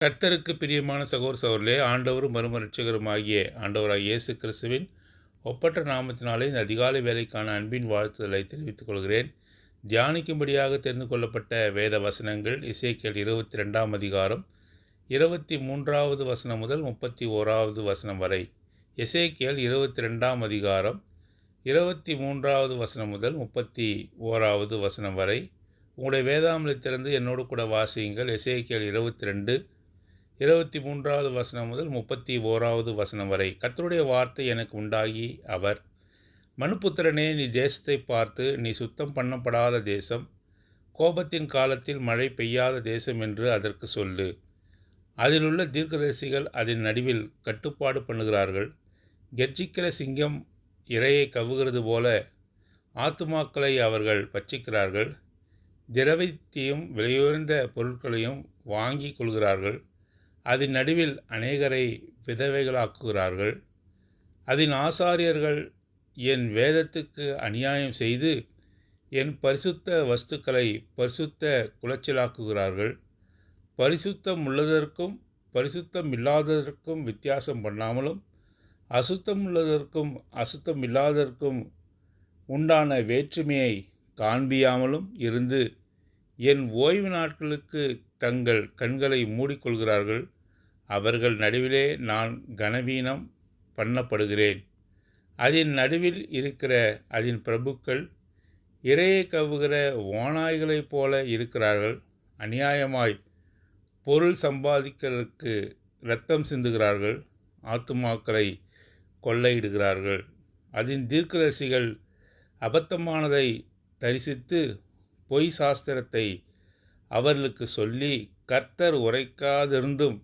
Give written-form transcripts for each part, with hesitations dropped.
கர்த்தருக்கு பிரியமான சகோதர சகோதரர்களே, ஆண்டவரும் மறுமரட்சகருமாகிய ஆண்டவராகிய இயேசு கிறிஸ்துவின் ஒப்பற்ற நாமத்தினாலே இந்த அதிகாலை வேலைக்கான அன்பின் வாழ்த்துதலை தெரிவித்துக் கொள்கிறேன். தியானிக்கும்படியாக தெரிந்து கொள்ளப்பட்ட வேத வசனங்கள் எசேக்கியேல் 22ஆம் அதிகாரம் 23வது வசனம் முதல் 31வது வசனம் வரை. எசேக்கியேல் 22ஆம் அதிகாரம் 23வது வசனம் முதல் 31வது வசனம் வரை. உங்களுடைய வேதாமத்திலிருந்து என்னோடு கூட வாசியுங்கள். எசேக்கியேல் 23வது வசனம் முதல் 31வது வசனம் வரை. கர்த்தருடைய வார்த்தை எனக்கு உண்டாகி, அவர், மனுப்புத்திரனே, நீ தேசத்தை பார்த்து, நீ சுத்தம் பண்ணப்படாத தேசம், கோபத்தின் காலத்தில் மழை பெய்யாத தேசம் என்று அதற்கு சொல்லு. அதிலுள்ள தீர்க்கதரிசிகள் அதன் நடுவில் கட்டுப்பாடு பண்ணுகிறார்கள். கெர்ச்சிக்கிற சிங்கம் இரையை கவுகிறது போல ஆத்துமாக்களை அவர்கள் பட்சிக்கிறார்கள். திரவியத்தையும் விலையுயர்ந்த பொருட்களையும் வாங்கி கொள்கிறார்கள். அதன் நடுவில் அநேகரை விதவைகளாக்குகிறார்கள். அதன் ஆசாரியர்கள் என் வேதத்துக்கு அநியாயம் செய்து என் பரிசுத்த வஸ்துக்களை பரிசுத்த குலைச்சலாக்குகிறார்கள். பரிசுத்தம் உள்ளதற்கும் பரிசுத்தம் இல்லாததற்கும் வித்தியாசம் பண்ணாமலும், அசுத்தம் உள்ளதற்கும் அசுத்தம் இல்லாததற்கும் உண்டான வேற்றுமையை காண்பியாமலும் இருந்து என் ஓய்வு நாட்களுக்கு தங்கள் கண்களை மூடிக்கொள்கிறார்கள். அவர்கள் நடுவிலே நான் கனவீனம் பண்ணப்படுகிறேன். அதன் நடுவில் இருக்கிற அதன் பிரபுக்கள் இரையை கவ்வுகிற ஓநாய்களைப் போல இருக்கிறார்கள். அநியாயமாய் பொருள் சம்பாதிக்கிறதுக்கு இரத்தம் சிந்துகிறார்கள். ஆத்துமாக்களை கொள்ளையிடுகிறார்கள். அதன் தீர்க்கதரிசிகள் அபத்தமானதை தரிசித்து பொய் சாஸ்திரத்தை அவர்களுக்கு சொல்லி, கர்த்தர் உரைக்காதிருந்தும்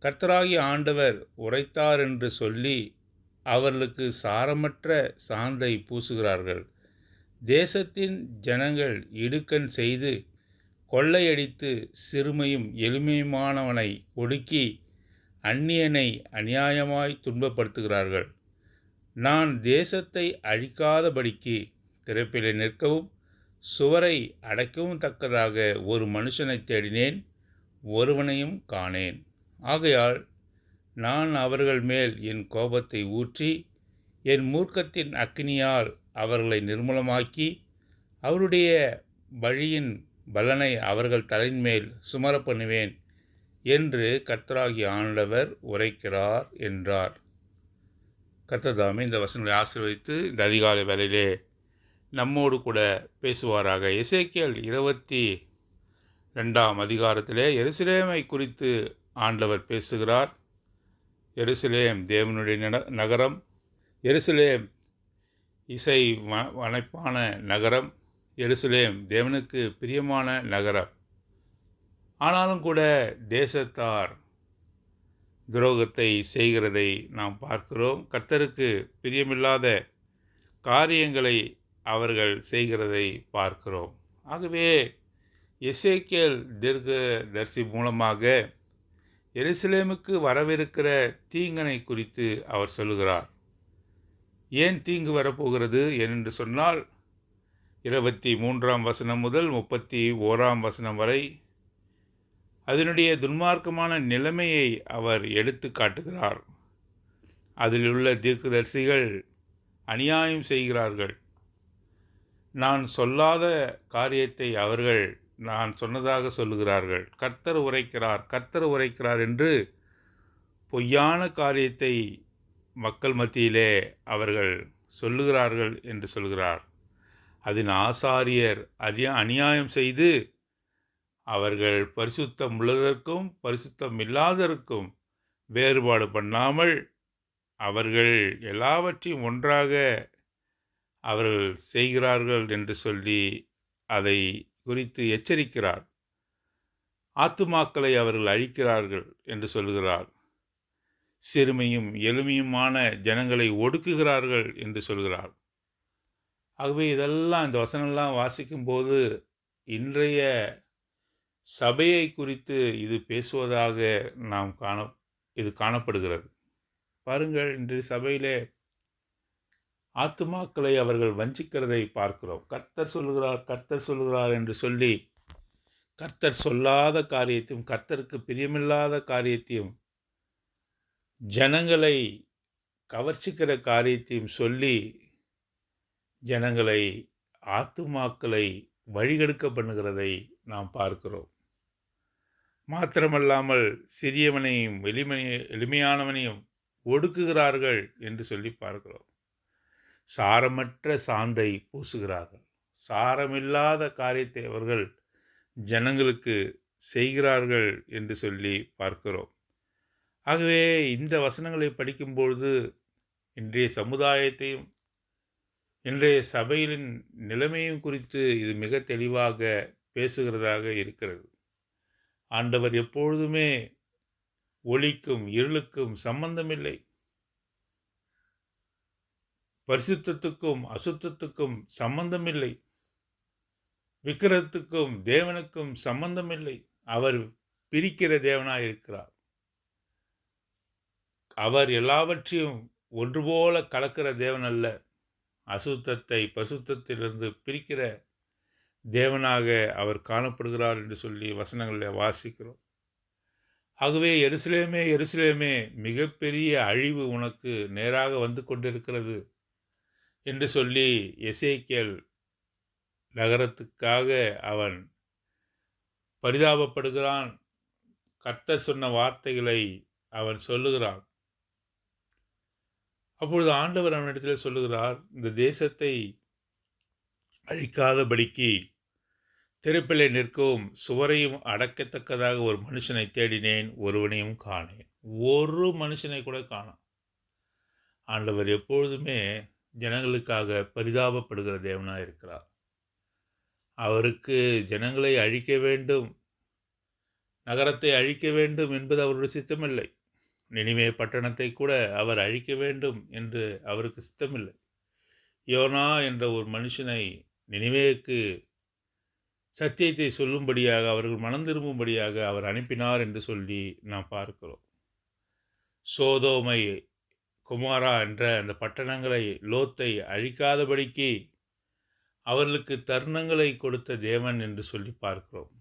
கர்த்தராகிய ஆண்டவர் உரைத்தார் என்று சொல்லி அவர்களுக்கு சாரமற்ற சாந்தை பூசுகிறார்கள். தேசத்தின் ஜனங்கள் இடுக்கண் செய்து கொள்ளையடித்து சிறுமையும் எளிமையுமானவனை ஒடுக்கி அந்நியனை அநியாயமாய் துன்பப்படுத்துகிறார்கள். நான் தேசத்தை அழிக்காதபடிக்கு திறப்பிலே நிற்கவும் சுவரை அடைக்கவும் தக்கதாக ஒரு மனுஷனை தேடினேன், ஒருவனையும் காணேன். ஆகையால் நான் அவர்கள் மேல் என் கோபத்தை ஊற்றி என் மூர்க்கத்தின் அக்கினியால் அவர்களை நிர்மூலமாக்கி அவருடைய வழியின் பலனை அவர்கள் தலையின் மேல் சுமர பண்ணுவேன் என்று கர்த்தராகிய ஆண்டவர் உரைக்கிறார் என்றார். கர்த்தர் இந்த வசனங்களை ஆசீர்வதித்து இந்த அதிகாலை வேளையிலே நம்மோடு கூட பேசுவாராக. எசேக்கியேல் 22ஆம் அதிகாரத்திலே எருசலேமை குறித்து ஆண்டவர் பேசுகிறார். எருசலேம் தேவனுடைய நகரம். எருசலேம் இசை வனைப்பான நகரம். எருசலேம் தேவனுக்கு பிரியமான நகரம். ஆனாலும் கூட தேசத்தார் துரோகத்தை செய்கிறதை நாம் பார்க்கிறோம். கர்த்தருக்கு பிரியமில்லாத காரியங்களை அவர்கள் செய்கிறதை பார்க்கிறோம். ஆகவே எசேக்கியேல் தீர்க்கதரிசி மூலமாக எருசலேமுக்கு வரவிருக்கிற தீங்கனை குறித்து அவர் சொல்லுகிறார். ஏன் தீங்கு வரப்போகிறது என்று சொன்னால் 23ஆம் வசனம் முதல் 31ஆம் வசனம் வரை அதனுடைய துன்மார்க்கமான நிலைமையை அவர் எடுத்து காட்டுகிறார். அதில் உள்ள தீர்க்கதரிசிகள் அநியாயம் செய்கிறார்கள். நான் சொல்லாத காரியத்தை அவர்கள் நான் சொன்னதாக சொல்லுகிறார்கள். கர்த்தர் உரைக்கிறார், கர்த்தர் உரைக்கிறார் என்று பொய்யான காரியத்தை மக்கள் மத்தியிலே அவர்கள் சொல்லுகிறார்கள் என்று சொல்கிறார். அதன் ஆசாரியர் அநியாயம் செய்து அவர்கள் பரிசுத்தம் உள்ளதற்கும் பரிசுத்தம் இல்லாததற்கும் வேறுபாடு பண்ணாமல் அவர்கள் எல்லாவற்றையும் ஒன்றாக அவர்கள் செய்கிறார்கள் என்று சொல்லி அதை குறித்து எச்சரிக்கிறார். ஆத்துமாக்களை அவர்கள் அழிக்கிறார்கள் என்று சொல்கிறார். சிறுமையும் எளிமையுமான ஜனங்களை ஒடுக்குகிறார்கள் என்று சொல்கிறார். ஆகவே இதெல்லாம் இந்த வசனம்லாம் வாசிக்கும்போது இன்றைய சபையை குறித்து இது பேசுவதாக இது காணப்படுகிறது. பாருங்கள், இன்றைய சபையிலே ஆத்துமாக்களை அவர்கள் வஞ்சிக்கிறதை பார்க்கிறோம். கர்த்தர் சொல்லுகிறார், கர்த்தர் சொல்லுகிறார் என்று சொல்லி கர்த்தர் சொல்லாத காரியத்தையும் கர்த்தருக்கு பிரியமில்லாத காரியத்தையும் ஜனங்களை கவர்ச்சிக்கிற காரியத்தையும் சொல்லி ஜனங்களை ஆத்துமாக்களை வழிகெடுக்க பண்ணுகிறதை நாம் பார்க்கிறோம். மாத்திரமல்லாமல் சிறியவனையும் எளிமையானவனையும் ஒடுக்குகிறார்கள் என்று சொல்லி பார்க்கிறோம். சாரமற்ற சாந்தை பூசுகிறார்கள். சாரமில்லாத காரியத்தை அவர்கள் ஜனங்களுக்கு செய்கிறார்கள் என்று சொல்லி பார்க்கிறோம். ஆகவே இந்த வசனங்களை படிக்கும்பொழுது இன்றைய சமுதாயத்தையும் இன்றைய சபையின் நிலைமையும் குறித்து இது மிக தெளிவாக பேசுகிறதாக இருக்கிறது. ஆண்டவர் எப்பொழுதுமே ஒளிக்கும் இருளுக்கும் சம்பந்தமில்லை, பரிசுத்தத்துக்கும் அசுத்தத்துக்கும் சம்பந்தமில்லை, விக்கிரகத்துக்கும் தேவனுக்கும் சம்பந்தமில்லை. அவர் பிரிக்கிற தேவனாய் இருக்கிறார். அவர் எல்லாவற்றையும் ஒன்றுபோல கலக்கிற தேவன் அல்ல. அசுத்தத்தை பரிசுத்தத்திலிருந்து பிரிக்கிற தேவனாக அவர் காணப்படுகிறார் என்று சொல்லி வசனங்களில் வாசிக்கிறோம். ஆகவே எருசலேமே எருசலேமே, மிகப்பெரிய அழிவு உனக்கு நேராக வந்து கொண்டிருக்கிறது என்று சொல்லி எசேக்கியேல் நகரத்துக்காக அவன் பரிதாபப்படுகிறான். கர்த்தர் சொன்ன வார்த்தைகளை அவன் சொல்லுகிறான். அப்பொழுது ஆண்டவர் அவனிடத்தில் சொல்லுகிறார், இந்த தேசத்தை அழிக்காதபடிக்கு திறப்பிலே நிற்கவும் சுவரையும் அடக்கத்தக்கதாக ஒரு மனுஷனை தேடினேன், ஒருவனையும் காணேன். ஒரு மனுஷனை கூட காணோம். ஆண்டவர் எப்பொழுதுமே ஜனங்களுக்காக பரிதாபப்படுகிற தேவனாக இருக்கிறார். அவருக்கு ஜனங்களை அழிக்க வேண்டும், நகரத்தை அழிக்க வேண்டும் என்பது அவருடைய சித்தமில்லை. நினிவே பட்டணத்தை கூட அவர் அழிக்க வேண்டும் என்று அவருக்கு சித்தமில்லை. யோனா என்ற ஒரு மனுஷனை நினிவேக்கு சத்தியத்தை சொல்லும்படியாக, அவர்கள் மனம் திரும்பும்படியாக அவர் அனுப்பினார் என்று சொல்லி நாம் பார்க்கிறோம். சோதோமை குமாரா என்ற அந்த பட்டணங்களை, லோத்தை அழிக்காதபடிக்கு அவர்களுக்கு தருணங்களை கொடுத்த தேவன் என்று சொல்லி பார்க்கிறோம்.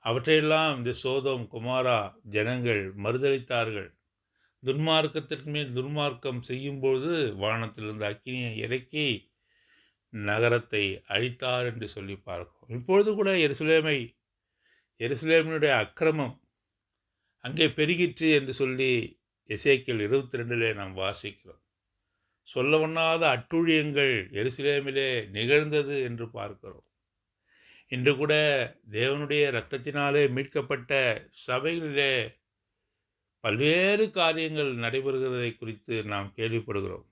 அவற்றையெல்லாம் இந்த சோதோம் குமாரா ஜனங்கள் மறுதலித்தார்கள். துன்மார்க்கத்திற்கு மேல் துன்மார்க்கம் செய்யும்பொழுது வானத்திலிருந்து அக்கினியை இறக்கி நகரத்தை அழித்தார் என்று சொல்லி பார்க்கிறோம். இப்பொழுது கூட எருசலேமினுடைய அக்கிரமம் அங்கே பெருகிற்று என்று சொல்லி எசேக்கியேல் 22 நாம் வாசிக்கிறோம். சொல்லவண்ணாத அட்டுழியங்கள் எருசலேமிலே நிகழ்ந்தது என்று பார்க்கிறோம். இன்று கூட தேவனுடைய இரத்தத்தினாலே மீட்கப்பட்ட சபைகளிலே பல்வேறு காரியங்கள் நடைபெறுகிறதை குறித்து நாம் கேள்விப்படுகிறோம்.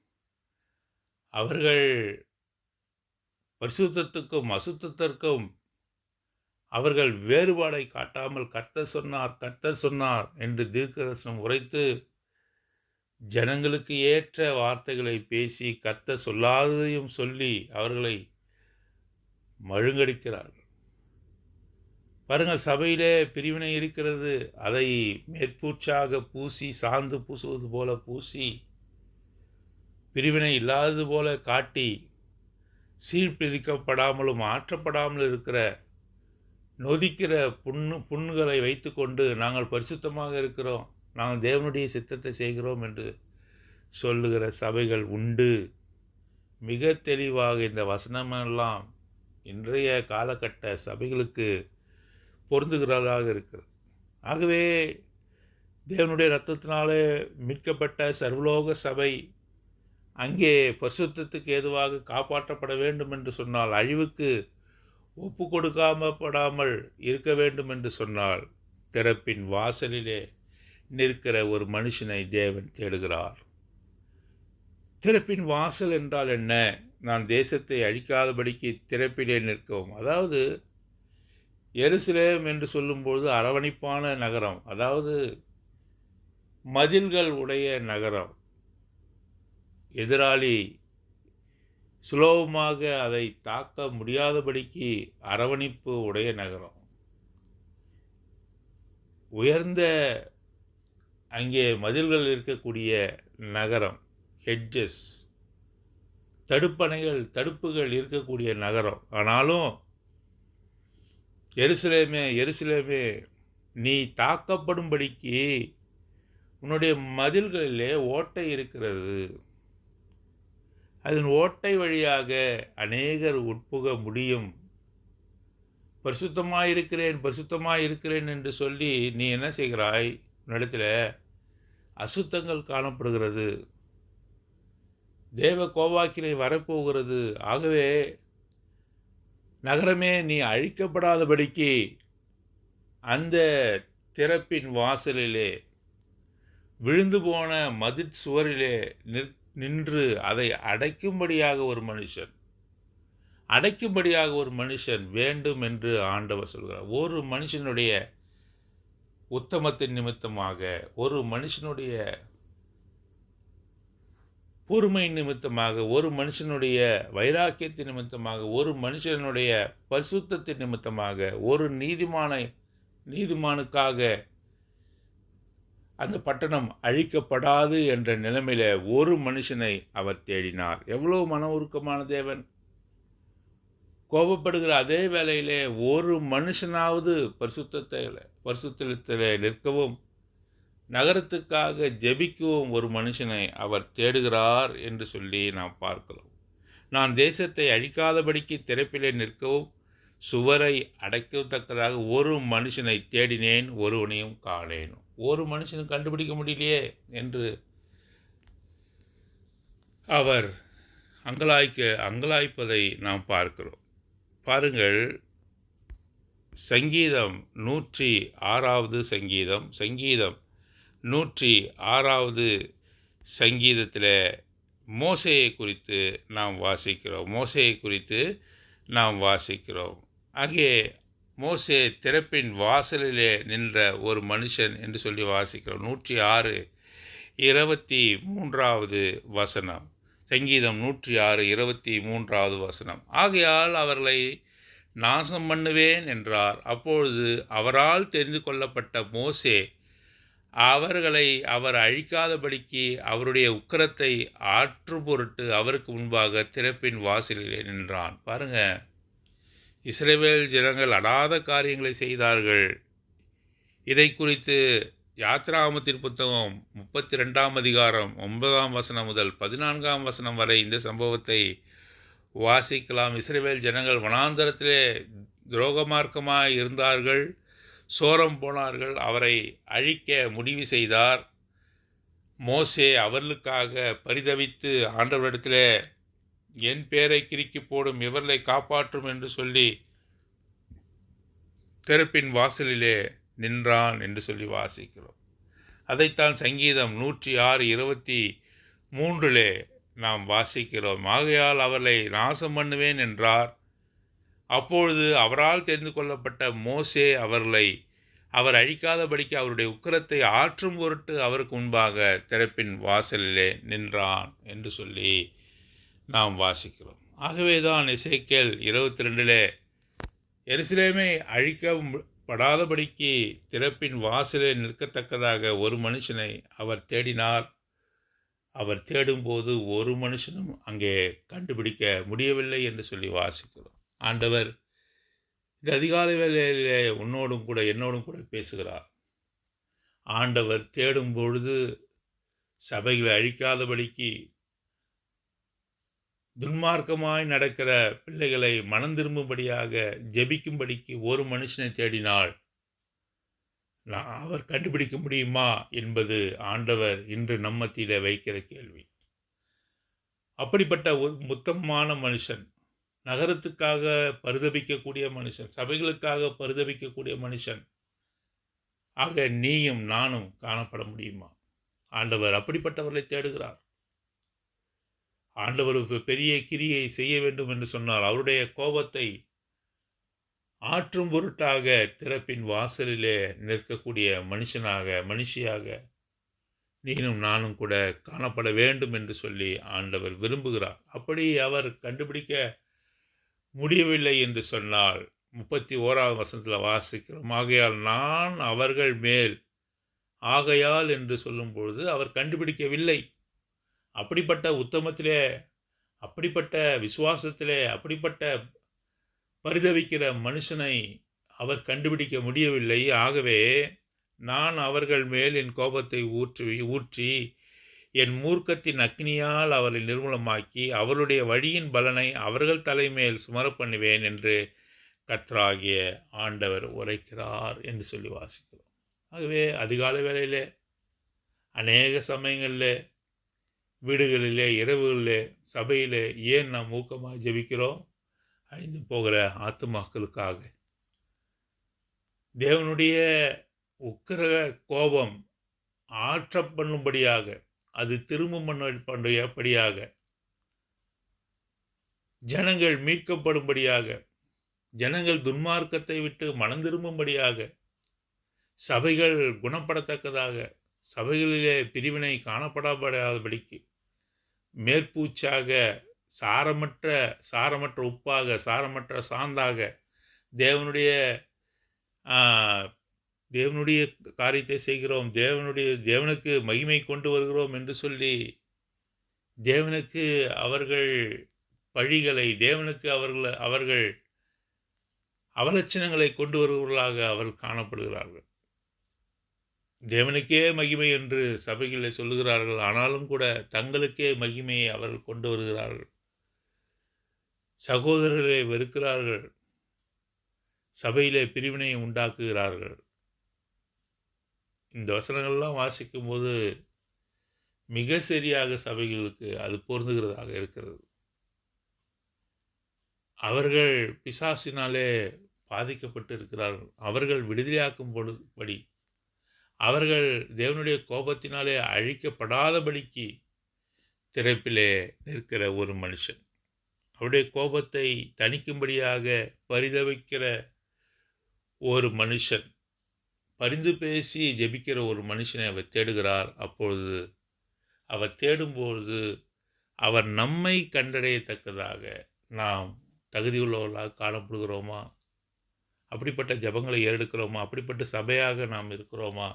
அவர்கள் பரிசுத்தத்துக்கும் அசுத்தத்திற்கும் அவர்கள் வேறுபாடை காட்டாமல் கர்த்தர் சொன்னார் என்று தீர்க்கதரிசனம் உரைத்து ஜனங்களுக்கு ஏற்ற வார்த்தைகளை பேசி கர்த்தர் சொல்லாததையும் சொல்லி அவர்களை மழுங்கடிக்கிறார்கள். பாருங்கள், சபையிலே பிரிவினை இருக்கிறது. அதை மேற்பூச்சாக பூசி, சாந்து பூசுவது போல பூசி, பிரிவினை இல்லாதது போல காட்டி, சீர்பிரிக்கப்படாமலும் ஆற்றப்படாமலும் இருக்கிற நொதிக்கிற புண்ணுகளை வைத்து கொண்டு நாங்கள் பரிசுத்தமாக இருக்கிறோம், நாங்கள் தேவனுடைய சித்தத்தை செய்கிறோம் என்று சொல்லுகிற சபைகள் உண்டு. மிக தெளிவாக இந்த வசனமெல்லாம் இன்றைய காலகட்ட சபைகளுக்கு பொருந்துகிறதாக இருக்கிறது. ஆகவே தேவனுடைய இரத்தத்தினாலே மீட்கப்பட்ட சர்வலோக சபை அங்கே பரிசுத்தத்துக்கு ஏதுவாக காப்பாற்றப்பட வேண்டும் என்று சொன்னால், அழிவுக்கு ஒப்பு கொடுக்காமப்படாமல் இருக்க வேண்டும் என்று சொன்னால், திறப்பின் வாசலிலே நிற்கிற ஒரு மனுஷனை தேவன் தேடுகிறார். திறப்பின் வாசல் என்றால் என்ன? நான் தேசத்தை அழிக்காதபடிக்கு திறப்பிலே நிற்கவும். அதாவது எருசலேம் என்று சொல்லும்பொழுது அரவணைப்பான நகரம், அதாவது மதில்கள் உடைய நகரம். எதிராளி சுலபமாக அதை தாக்க முடியாதபடிக்கு அரவணைப்பு உடைய நகரம். உயர்ந்த அங்கே மதில்கள் இருக்கக்கூடிய நகரம், ஹெட்ஜஸ், தடுப்புகள் இருக்கக்கூடிய நகரம். ஆனாலும் எருசலேமே எருசலேமே, நீ தாக்கப்படும்படிக்கு உன்னுடைய மதில்களிலே ஓட்டை இருக்கிறது. அதன் ஓட்டை வழியாக அநேகர் உட்புக முடியும். பரிசுத்தமாயிருக்கிறேன் பரிசுத்தமாயிருக்கிறேன் என்று சொல்லி நீ என்ன செய்கிறாய்? உன்னிடத்தில் அசுத்தங்கள் காணப்படுகிறது. தேவ கோபாக்கினை வரப்போகிறது. ஆகவே நகரமே, நீ அழிக்கப்படாதபடிக்கு அந்த திறப்பின் வாசலிலே, விழுந்து போன மதிற் சுவரிலே நின்று அதை அடைக்கும்படியாக ஒரு மனுஷன் வேண்டும் என்று ஆண்டவர் சொல்கிறார். ஒரு மனுஷனுடைய உத்தமத்தின் நிமித்தமாக, ஒரு மனுஷனுடைய பொறுமை நிமித்தமாக, ஒரு மனுஷனுடைய வைராக்கியத்தின் நிமித்தமாக, ஒரு மனுஷனுடைய பரிசுத்தத்தின் நிமித்தமாக, ஒரு நீதிமானுக்காக அந்த பட்டணம் அழிக்கப்படாது என்ற நிலைமையில ஒரு மனுஷனை அவர் தேடினார். எவ்வளவு மன உருக்கமான தேவன்! கோபப்படுகிற அதே வேளையிலே ஒரு மனுஷனாவது பரிசுத்தத்தில் நிற்கவும், நகரத்துக்காக ஜெபிக்கவும் ஒரு மனுஷனை அவர் தேடுகிறார் என்று சொல்லி நாம் பார்க்கிறோம். நான் தேசத்தை அழிக்காதபடிக்கு திறப்பிலே நிற்கவும் சுவரை அடைக்கத்தக்கதாக ஒரு மனுஷனை தேடினேன், ஒருவனையும் காணேன். ஒரு மனுஷனும் கண்டுபிடிக்க முடியலையே என்று அவர் அங்கலாய்ப்பதை நாம் பார்க்கிறோம். பாருங்கள், சங்கீதம் 106 சங்கீதம் 106 சங்கீதத்தில் மோசேயை குறித்து நாம் வாசிக்கிறோம். ஆகிய மோசே திறப்பின் வாசலிலே நின்ற ஒரு மனுஷன் என்று சொல்லி வாசிக்கிறோம். 106:23 சங்கீதம் 106:23 ஆகையால் அவர்களை நாசம் பண்ணுவேன் என்றார். அப்பொழுது அவரால் தெரிந்து கொள்ளப்பட்ட மோசே அவர்களை அவர் அழிக்காதபடிக்கு அவருடைய உக்கிரத்தை ஆற்று பொருட்டு அவருக்கு முன்பாக திறப்பின் வாசலிலே நின்றான். பாருங்க, இஸ்ரவேல் ஜனங்கள் அடாத காரியங்களை செய்தார்கள். இதை குறித்து யாத்ராகமத்தின் புத்தகம் 32 முதல் 14 வரை இந்த சம்பவத்தை வாசிக்கலாம். இஸ்ரவேல் ஜனங்கள் வனாந்தரத்திலே துரோகமார்க்கமாய் இருந்தார்கள், சோரம் போனார்கள். அவரை அழிக்க முடிவு செய்தார் மோசே. அவர்களுக்காக பரிதவித்து ஆண்டவரிடத்திலே என் பேரை கிறுக்கி போடும், இவர்களை காப்பாற்றும் என்று சொல்லி திறப்பின் வாசலிலே நின்றான் என்று சொல்லி வாசிக்கிறோம். அதைத்தான் சங்கீதம் 106:23 நாம் வாசிக்கிறோம். ஆகையால் அவர்களை நாசம் பண்ணுவேன் என்றார். அப்பொழுது அவரால் தெரிந்து கொள்ளப்பட்ட மோசே அவர் அழிக்காதபடிக்கு அவருடைய உக்கிரத்தை ஆற்றும் பொருட்டு அவருக்கு முன்பாக திறப்பின் வாசலிலே நின்றான் என்று சொல்லி நாம் வாசிக்கிறோம். ஆகவே தான் எசேக்கியேல் 22 எருசலேமை அழிக்கப்படாதபடிக்கு திறப்பின் வாசலில் நிற்கத்தக்கதாக ஒரு மனுஷனை அவர் தேடினார். அவர் தேடும்போது ஒரு மனுஷனும் அங்கே கண்டுபிடிக்க முடியவில்லை என்று சொல்லி வாசிக்கிறோம். ஆண்டவர் இந்த அதிகாலை வேளையிலே என்னோடும் கூட பேசுகிறார். ஆண்டவர் தேடும் பொழுது சபைகளை அழிக்காதபடிக்கு, துன்மார்க்கமாய் நடக்கிற பிள்ளைகளை மனம் திரும்பும்படியாக ஜெபிக்கும்படிக்கு ஒரு மனுஷனை தேடினால் அவர் கண்டுபிடிக்க முடியுமா என்பது ஆண்டவர் இன்று நம்மத்திலே வைக்கிற கேள்வி. அப்படிப்பட்ட ஒரு உத்தமமான மனுஷன், நகரத்துக்காக பரிதபிக்கக்கூடிய மனுஷன், சபைகளுக்காக பரிதபிக்கக்கூடிய மனுஷன் ஆக நீயும் நானும் காணப்பட முடியுமா? ஆண்டவர் அப்படிப்பட்டவர்களை தேடுகிறார். ஆண்டவர் பெரிய கிரியை செய்ய வேண்டும் என்று சொன்னால் அவருடைய கோபத்தை ஆற்றும் பொருட்டாக திறப்பின் வாசலிலே நிற்கக்கூடிய மனுஷியாக நீனும் நானும் கூட காணப்பட வேண்டும் என்று சொல்லி ஆண்டவர் விரும்புகிறார். அப்படி அவர் கண்டுபிடிக்க முடியவில்லை என்று சொன்னால் 31 வாசிக்கிறோம். ஆகையால் நான் அவர்கள் மேல், ஆகையால் என்று சொல்லும் பொழுது அவர் கண்டுபிடிக்கவில்லை. அப்படிப்பட்ட உத்தமத்திலே, அப்படிப்பட்ட விசுவாசத்திலே, அப்படிப்பட்ட பரிதவிக்கிற மனுஷனை அவர் கண்டுபிடிக்க முடியவில்லை. ஆகவே நான் அவர்கள் மேல் என் கோபத்தை ஊற்றி என் மூர்க்கத்தின் அக்கினியால் அவரை நிர்மூலமாக்கி அவருடைய வழியின் பலனை அவர்கள் தலைமேல் சுமரப் பண்ணுவேன் என்று கர்த்தராகிய ஆண்டவர் உரைக்கிறார் என்று சொல்லி வாசிக்கிறோம். ஆகவே அதிகாலை வேளையிலே அநேக சமயங்களில் வீடுகளிலே, இரவுகளிலே, சபையிலே ஏன் நாம் ஊக்கமாக ஜெபிக்கிறோம்? அழிந்து போகிற ஆத்துமாக்களுக்காக. தேவனுடைய உக்கிர கோபம் ஆற்ற பண்ணும்படியாக, அது திரும்ப பண்ணும்படியாக, ஜனங்கள் மீட்கப்படும்படியாக, ஜனங்கள் துன்மார்க்கத்தை விட்டு மனம் திரும்பும்படியாக, சபைகள் குணப்படத்தக்கதாக, சபைகளிலே பிரிவினை காணப்படாதபடிக்கு, மேற்பூச்சாக, சாரமற்ற உப்பாக, சாரமற்ற சாந்தாக, தேவனுடைய காரியத்தை செய்கிறோம், தேவனுக்கு மகிமை கொண்டு வருகிறோம் என்று சொல்லி தேவனுக்கு அவர்கள் பழிகளை, தேவனுக்கு அவர்கள் அவலட்சணங்களை கொண்டு வருவர்களாக அவர்கள் காணப்படுகிறார்கள். தேவனுக்கே மகிமை என்று சபைகளில் சொல்லுகிறார்கள். ஆனாலும் கூட தங்களுக்கே மகிமையை அவர்கள் கொண்டு வருகிறார்கள். சகோதரர்களை வெறுக்கிறார்கள். சபையிலே பிரிவினையை உண்டாக்குகிறார்கள். இந்த வசனங்கள்லாம் வாசிக்கும்போது மிக சரியாக சபைகளுக்கு அது பொருந்துகிறதாக இருக்கிறது. அவர்கள் பிசாசினாலே பாதிக்கப்பட்டு இருக்கிறார்கள். அவர்கள் விடுதலையாக்கும்படி, அவர்கள் தேவனுடைய கோபத்தினாலே அழிக்கப்படாதபடிக்கு திறப்பிலே நிற்கிற ஒரு மனுஷன், அவருடைய கோபத்தை தணிக்கும்படியாக பரிதவிக்கிற ஒரு மனுஷன், பரிந்து பேசி ஜெபிக்கிற ஒரு மனுஷனை அவர் தேடுகிறார். அப்பொழுது அவர் தேடும்பொழுது அவர் நம்மை கண்டடையத்தக்கதாக நாம் தகுதியுள்ளவர்களாக காணப்படுகிறோமா? அப்படிப்பட்ட ஜபங்களை ஏறெடுக்கிறோமா? அப்படிப்பட்ட சபையாக நாம் இருக்கிறோமா?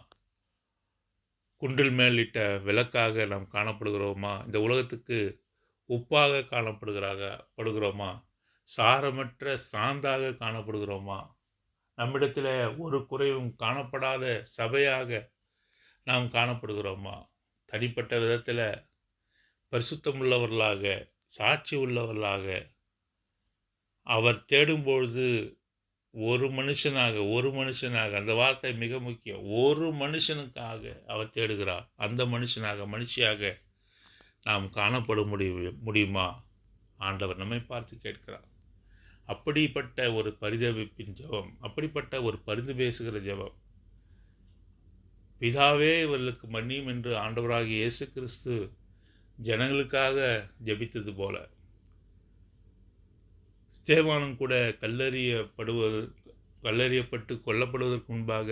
குன்றில் மேலிட்ட விளக்காக நாம் காணப்படுகிறோமா? இந்த உலகத்துக்கு உப்பாக படுகிறோமா? சாரமற்ற சாந்தாக காணப்படுகிறோமா? நம்மிடத்தில் ஒரு குறைவும் காணப்படாத சபையாக நாம் காணப்படுகிறோமா? தனிப்பட்ட விதத்தில் பரிசுத்தமுள்ளவர்களாக, சாட்சி உள்ளவர்களாக அவர் தேடும்பொழுது ஒரு மனுஷனாக, அந்த வார்த்தை மிக முக்கியம். ஒரு மனுஷனுக்காக அவர் தேடுகிறார். அந்த மனுஷியாக நாம் காணப்பட முடியுமா? ஆண்டவர் நம்மை பார்த்து கேட்கிறார். அப்படிப்பட்ட ஒரு பரிதவிப்பின் ஜெபம், அப்படிப்பட்ட ஒரு பரிந்து பேசுகிற ஜெபம், பிதாவே இவர்களுக்கு மன்னியும் என்று ஆண்டவராகிய இயேசு கிறிஸ்து ஜனங்களுக்காக ஜெபித்தது போல, ஸ்தேவானும் கூட கல்லறியப்பட்டு கொல்லப்படுவதற்கு முன்பாக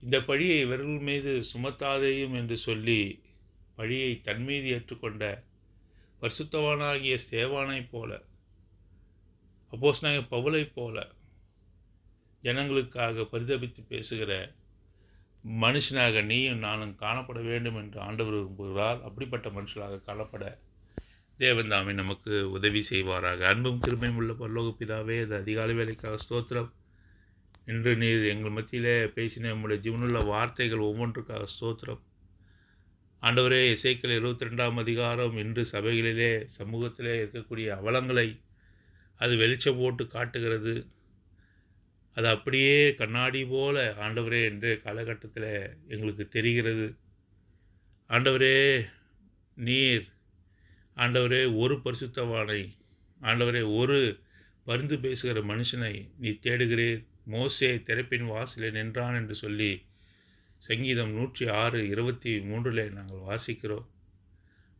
இந்த பழியை இவர்கள் மீது சுமத்தாதேயும் என்று சொல்லி பழியை தன் மீது ஏற்றுக்கொண்ட பரிசுத்தவானாகிய ஸ்தேவானைப் போல, அப்போஸ்தலனாகிய பவுலைப் போல ஜனங்களுக்காக பரிதபித்து பேசுகிற மனுஷனாக நீயும் நானும் காணப்பட வேண்டும் என்று ஆண்டவர் விரும்புகிறார். அப்படிப்பட்ட மனுஷனாக காணப்பட தேவன் தாமே நமக்கு உதவி செய்வாராக. அன்பும் கிருபையும் உள்ள பரலோக பிதாவே, இந்த அதிகாலை வேலைக்காக ஸ்தோத்திரம். இன்று நீர் எங்கள் மத்தியிலே பேசின நம்முடைய ஜீவனுள்ள வார்த்தைகள் ஒவ்வொன்றுக்காக ஸ்தோத்திரம். ஆண்டவரே, எசேக்கியேல் 22 அதிகாரம் இன்று சபைகளிலே, சமூகத்திலே இருக்கக்கூடிய அவலங்களை அது வெளிச்சம் போட்டு காட்டுகிறது. அது அப்படியே கண்ணாடி போல ஆண்டவரே என்ற காலகட்டத்தில் எங்களுக்கு தெரிகிறது. ஆண்டவரே, நீர் ஆண்டவரே ஒரு பரிசுத்தவானை, ஆண்டவரே ஒரு பரிந்து பேசுகிற மனுஷனை நீ தேடுகிறீர். மோசே திறப்பின் வாசலில் நின்றான் என்று சொல்லி சங்கீதம் 106:23 நாங்கள் வாசிக்கிறோம்.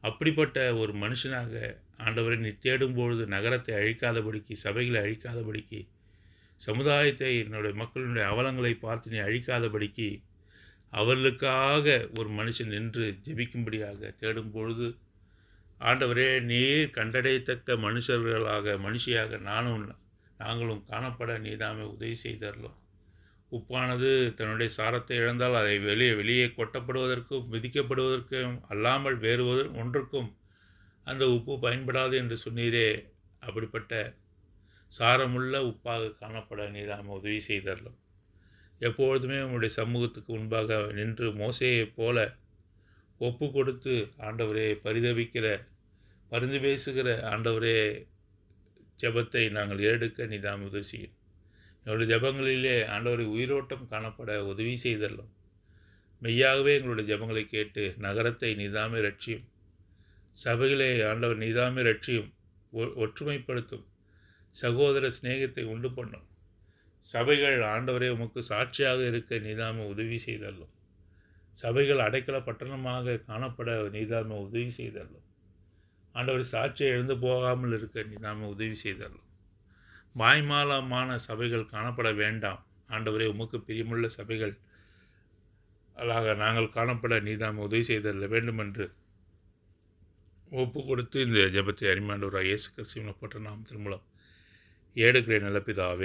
அப்படிப்பட்ட ஒரு மனுஷனாக ஆண்டவரை நீ தேடும்பொழுது நகரத்தை அழிக்காதபடிக்கு, சபைகளை அழிக்காதபடிக்கு, சமுதாயத்தை, என்னுடைய மக்களுடைய அவலங்களை பார்த்து நீ அழிக்காதபடிக்கு, அவர்களுக்காக ஒரு மனுஷன் நின்று ஜெபிக்கும்படியாக தேடும்பொழுது, ஆண்டவரே நீர் கண்டடையத்தக்க மனுஷியாக நாங்களும் காணப்பட நீதாமே உதவி செய்தரலாம். உப்பானது தன்னுடைய சாரத்தை இழந்தால் அதை வெளியே கொட்டப்படுவதற்கும் மிதிக்கப்படுவதற்கும் அல்லாமல் வேறு ஒன்றுக்கும் அந்த உப்பு பயன்படாது என்று சொன்னீரே. அப்படிப்பட்ட சாரமுள்ள உப்பாக காணப்பட நீதாம் உதவி செய்தரலும். எப்பொழுதுமே உம்முடைய சமூகத்துக்கு முன்பாக நின்று மோசேயைப் போல ஒப்பு கொடுத்து ஆண்டவரே பரிந்து பேசுகிற ஆண்டவரே ஜெபத்தை நாங்கள் ஏறெடுக்க நீதாம் உதவி செய்யும். எங்களுடைய ஜெபங்களிலே ஆண்டவரை உயிரோட்டம் காணப்பட உதவி செய்தரலும். மெய்யாகவே எங்களுடைய ஜெபங்களை கேட்டு நகரத்தை நீதாமே ரட்சியும். சபைகளை ஆண்டவர் நீதாமே ரட்சியும். ஒற்றுமைப்படுத்தும். சகோதர சிநேகத்தை உண்டு பண்ணும். சபைகள் ஆண்டவரே உமக்கு சாட்சியாக இருக்க நீதாமே உதவி செய்தரலும். சபைகள் அடைக்கல பட்டணமாக காணப்பட நீதாமே உதவி செய்தரலும். ஆண்டவர் சாட்சியை எழுந்து போகாமல் இருக்க நீதாமே உதவி செய்தரலும். மாய்மாலமான சபைகள் காணப்பட வேண்டாம். ஆண்டவரே உமக்கு பிரியமுள்ள சபைகள் அல்லாக நாங்கள் காணப்பட நீதாம் உதவி செய்தரல வேண்டுமென்று ஒப்பு கொடுத்து இந்த ஜெபத்தை அருமையாண்டவராகிய இயேசு கிறிஸ்துவின் ஒப்பற்ற நாமத்தின் மூலம் ஏடுகிறேன் நல்ல பிதாவே.